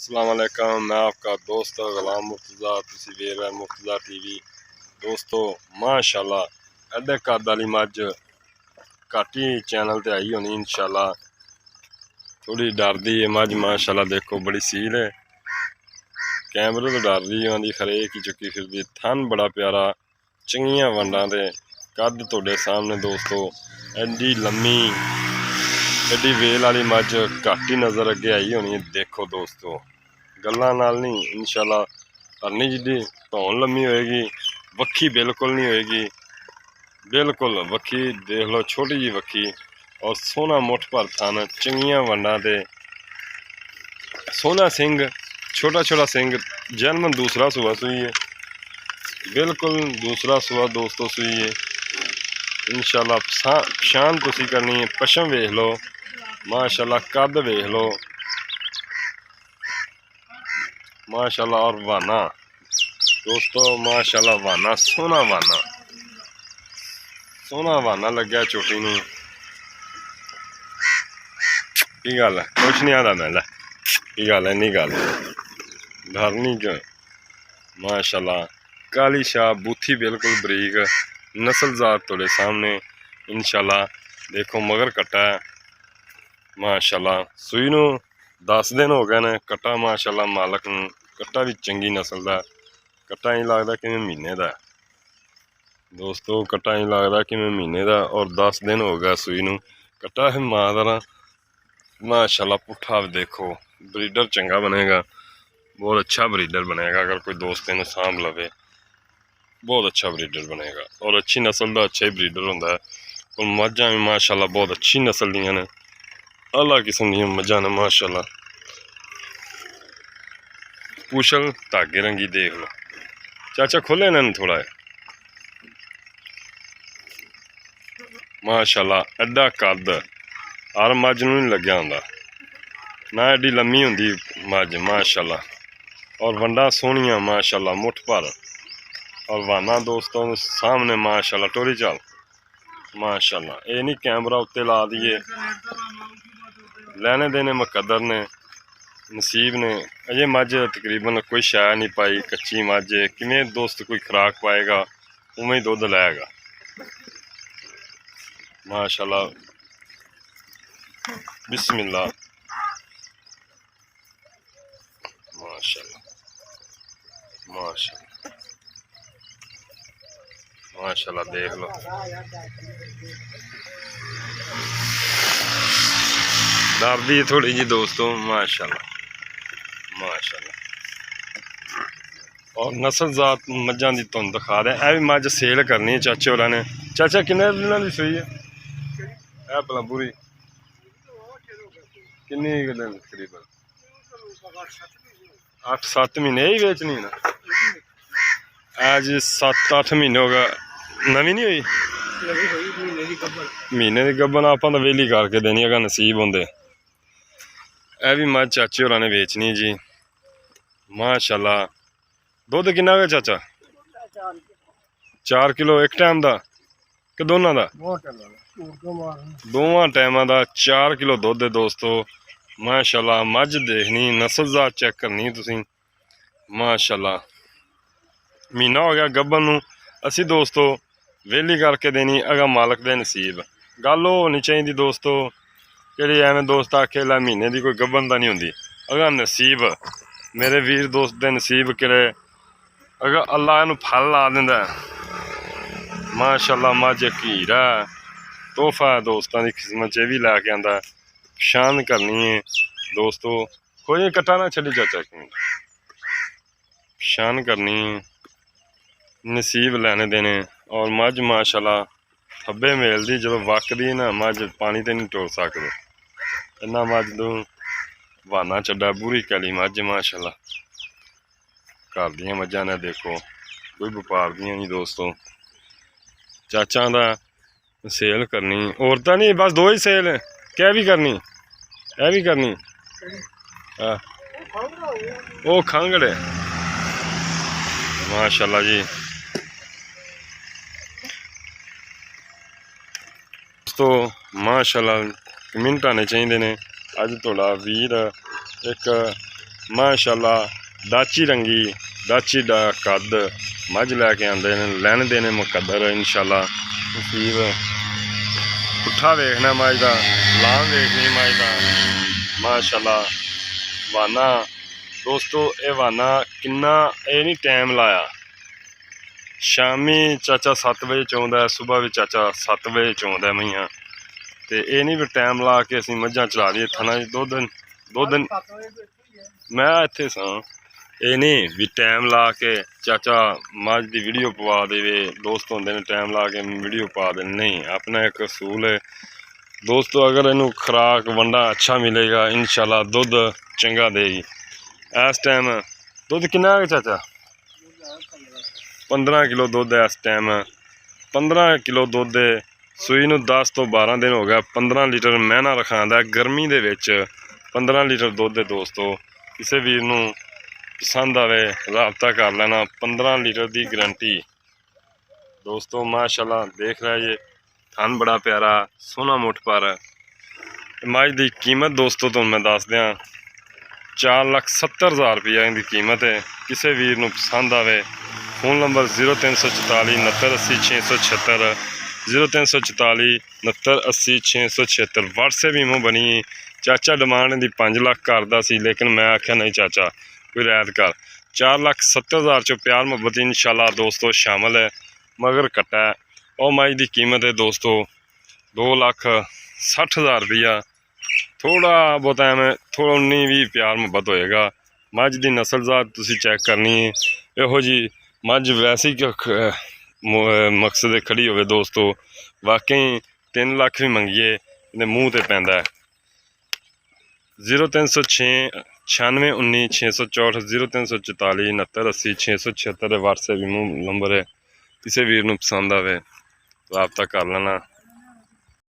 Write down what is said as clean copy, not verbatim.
अस्सलाम वालेकुम। मैं आपका दोस्त गुलाम मुर्तज़ा, तुसी वेख रहे मुर्तज़ा टीवी। दोस्तों माशाल्लाह अद्धे कद वाली मझ घट ही चैनल ते आई होनी इंशाल्लाह। थोड़ी डरदी है मझ माशाल्लाह, देखो बड़ी सील है, कैमरे तो डर रही आँदी खरेक ही चुकी फिरदी। थन बड़ा प्यारा, चंगियां वंडां दे कद तुहाडे सामने दोस्तों। एडी लम्मी एडी वेल वाली मझ घट ही नज़र अगे आई होनी। देखो दोस्तों गल्लां नाल नहीं इंशाल्लाह हरनी जिद्दी धौन लम्मी होएगी, वक्खी बिल्कुल नहीं होएगी, बिल्कुल वक्खी देख लो, छोटी जी वक्खी और सोहना मुठ भर थन, चंगियां वंडां ते सोहना सिंह, छोटा छोटा सिंह। जन्म दूसरा सुबह सुई है, बिल्कुल दूसरा सुबह दोस्तों सुई है इंशाल्लाह। पछाण तुसी करनी है, पशम वेख लो माशाल्लाह, कद वेख लो माशाल्लाह। और वाना दोस्तों माशाल्लाह, वाना सोहना वाना लग्या चोटी नूं। की गल है, कुछ नहीं आता मैं लै की गल है, इन्नी गल डरनी क्यों माशाल्लाह। काली शाह बूथी बिल्कुल बरीक नस्लजात तुहाडे सामने इंशाल्लाह। देखो मगर कट्टा है माशाल्लाह, सूई नूं 10 दिन हो गए ने। कट्टा माशाल्लाह मालक नूं, कट्टा भी चंगी नस्ल दा, कट्टा इंज लगदा कि महीने दा दोस्तों, कट्टा इंज लगदा कि महीने दा। और 10 दिन हो गया सूई नूं। कट्टा है मां दा माशाल्लाह। पुट्ठा देखो, ब्रीडर चंगा बनेगा, बहुत अच्छा ब्रीडर बनेगा। अगर कोई दोस्त इन्हें सांभ लवे बहुत अच्छा ब्रीडर बनेगा। और अच्छी नस्ल का अच्छा ही ब्रीडर होंदा है। और मझां भी माशाल्लाह बहुत अच्छी नस्ल दियां ने, आला किस्म दियां मझां ने माशाल्लाह। पूछल धागे रंगी देख लो चाचा, खोले इन्हें थोड़ा माशाल्लाह। एडा कद हर मझ नूं नहीं लग्या होंदा ना, एडी लम्मी होंदी मझ माशाल्लाह। और वंडा सोहनियां माशाल्लाह, मुठ भर। और वाना दोस्तों सामने माशाल्लाह, टोरी चाल माशाल्लाह। ये नहीं कैमरा उत्ते ला दिए, लैने देने मुकद्दर ने, नसीब ने। अजे मझ तकरीबन कोई शै नहीं पाई, कच्ची मझ किवें दोस्त कोई खुराक पाएगा उवें ही दुध लैगा माशाल्लाह। बिस्मिल्लाह माशाल्लाह माशाल्लाह माशाल्लाह। देख लो डरदी है थोड़ी जी दोस्तों माशाल्लाह माशाल्लाह। और नस्ल जात मझां दी तुहानूं दिखा दें। यह भी मझ सेल करनी है चाचे होरां ने। चाचा किन्ने दिनां दी सूई है भला पूरी? किन्नी दिन तकरीबन 8-7 महीने ही बेचनी ना। आज 7-8 महीने हो गए, नवी नहीं हुई महीने की गब्बन। आप तो वेली करके देनी अगर नसीब होंगे। यह भी मझ चाचे होरां ने बेचनी जी माशाल्लाह। दुध किन्ना है चाचा? 4 किलो एक टाइम का कि दोनों का? दोवां टाइमां का 4 किलो दुध है दोस्तों माशाल्लाह। मझ देखनी, नस्ल जात चेक करनी तुसीं माशाल्लाह। महीना हो गया गब्बन नूं, असी दोस्तों वेली करके देनी अगर मालक दे नसीब। गल वो होनी चाहिए दोस्तों कि एवं दोस्त आखे ला महीने की कोई गब्बन तो नहीं होंगी। अगर नसीब मेरे वीर दोस्त दे नसीब किड़े, अगर अल्लाह इनू फल ला दिंदा माशाल्लाह। मझ एक हीरा तोहफा है दोस्तों की किस्मत च, भी लैके आंदा। पछाण करनी है दोस्तों, कोई कट्टा ना छड़ी चाचा, एक मिनट पछाण करनी है, नसीब लैने देने। और मझ माशाल्लाह थब्बे मेल दी जो वकदी ना मझ पानी तो नहीं टोर सकते इन्ना। मझ तू वाना चड्डा पूरी कली मझ माशाल्लाह। घर दियां मझां ने देखो, कोई व्यापार दियां नहीं दोस्तों। चाचा दा सेल करनी और तो नहीं, बस 2 ही सेल क्या भी करनी, यह भी करनी वो खंगड़े माशाल्लाह जी। तो माशाल्लाह कमेंट आने चाहिए ने। अज थोड़ा वीर एक ਮਾਸ਼ਾਅੱਲਾ ਦਾਚੀ ਰੰਗੀ ਦਾਚੀ ਦਾ ਕੱਦ ਮੱਝ ਲੈ ਕੇ ਆਉਂਦੇ ਨੇ, ਲੈਣ ਨੇ ਮੁਕੱਦਰ ਇਨਸ਼ਾਅੱਲਾ। ਨਸੀਬ ਪੁੱਠਾ ਵੇਖਣਾ ਮੱਝ ਦਾ, ਲਾਮ ਵੇਖਣੀ ਮੱਝ ਦਾ ਮਾਸ਼ਾਅੱਲਾ। ਵਾਨਾ ਦੋਸਤੋ ਇਹ ਵਾਨਾ ਕਿੰਨਾ ਇਹ ਨਹੀਂ ਟਾਈਮ ਲਾਇਆ। ਸ਼ਾਮੀ ਚਾਚਾ 7 ਵਜੇ ਚੋਂਦਾ, ਸੁਬਾਹ ਵੀ ਚਾਚਾ 7 ਵਜੇ ਚੋਂਦਾ ਮਈਆਂ। ਤੇ ਇਹ ਨਹੀਂ ਵੀ ਟਾਈਮ ਲਾ ਕੇ ਅਸੀਂ ਮੱਝਾਂ ਚਲਾ ਲਈਏ ਥਣਾ 2 ਦਿਨ ਮੈਂ ਇੱਥੇ ਸਾਂ। ਇਹ ਨਹੀਂ ਵੀ ਟਾਈਮ ਲਾ ਕੇ ਚਾਚਾ ਮੱਝ ਦੀ ਵੀਡੀਓ ਪਵਾ ਦੇਵੇ। ਦੋਸਤ ਹੁੰਦੇ ਨੇ ਟਾਈਮ ਲਾ ਕੇ ਵੀਡੀਓ ਪਾ ਦੇ, ਨਹੀਂ ਆਪਣਾ ਇੱਕ ਅਸੂਲ ਹੈ ਦੋਸਤੋ। ਅਗਰ ਇਹਨੂੰ ਖੁਰਾਕ ਵੰਡਾ ਅੱਛਾ ਮਿਲੇਗਾ ਇਨਸ਼ਾਅੱਲਾ ਦੁੱਧ ਚੰਗਾ ਦੇਗੀ। ਇਸ ਟਾਈਮ ਦੁੱਧ ਕਿੰਨਾ ਹੈ ਚਾਚਾ? 15 ਕਿਲੋ ਦੁੱਧ ਹੈ ਇਸ ਟਾਈਮ। 15 ਕਿਲੋ ਦੁੱਧ ਹੈ। ਸੂਈ ਨੂੰ 10 ਤੋਂ 12 ਦਿਨ ਹੋ ਗਿਆ। 15 ਲੀਟਰ ਮਹਿਣਾ ਰਖਾਉਂਦਾ ਗਰਮੀ ਦੇ ਵਿੱਚ। 15 ਲੀਟਰ ਦੁੱਧ ਹੈ ਦੋਸਤੋ। ਕਿਸੇ ਵੀਰ ਨੂੰ ਪਸੰਦ ਆਵੇ ਰਾਬਤਾ ਕਰ ਲੈਣਾ। 15 ਲੀਟਰ ਦੀ ਗਰੰਟੀ ਦੋਸਤੋ ਮਾਸ਼ਾਅੱਲਾ। ਦੇਖ ਰਿਹਾ ਜੇ ਥਣ ਬੜਾ ਪਿਆਰਾ ਸੋਹਣਾ ਮੁੱਠ ਪਰ। ਮੱਝ ਦੀ ਕੀਮਤ ਦੋਸਤੋ ਤੁਹਾਨੂੰ ਮੈਂ ਦੱਸ ਦਿਆਂ 4,70,000 ਰੁਪਇਆ ਇਹਦੀ ਕੀਮਤ ਹੈ। ਕਿਸੇ ਵੀਰ ਨੂੰ ਪਸੰਦ ਆਵੇ फ़ोन नंबर 0344 69 80 676 0344 69 80 676। WhatsApp ईमो बनी। चाचा डिमांड की 5 लाख करता सी, लेकिन मैं आख्या नहीं चाचा कोई रैत कर। 4,70,000 चो प्यार मुहब्बत इंशाल्लाह दोस्तों शामिल है। मगर कट्टा है और मई की कीमत है दोस्तों 2,60,000 रुपया। थोड़ा बहुत एवं थोड़ा 19-20 प्यार मुहब्बत होएगा। मझ की नस्लजात तुसी चेक करनी है। इहो जी मझ वैसे ही मकसद खड़ी होवे दोस्तों। वाकई 3 लाख भी मंगीए इहदे मूँह ते पैंदा है। 0306 96 19 664 0344 69 80 676 WhatsApp नंबर है। किसी वीर नूं पसंद आवे राबता कर लेना।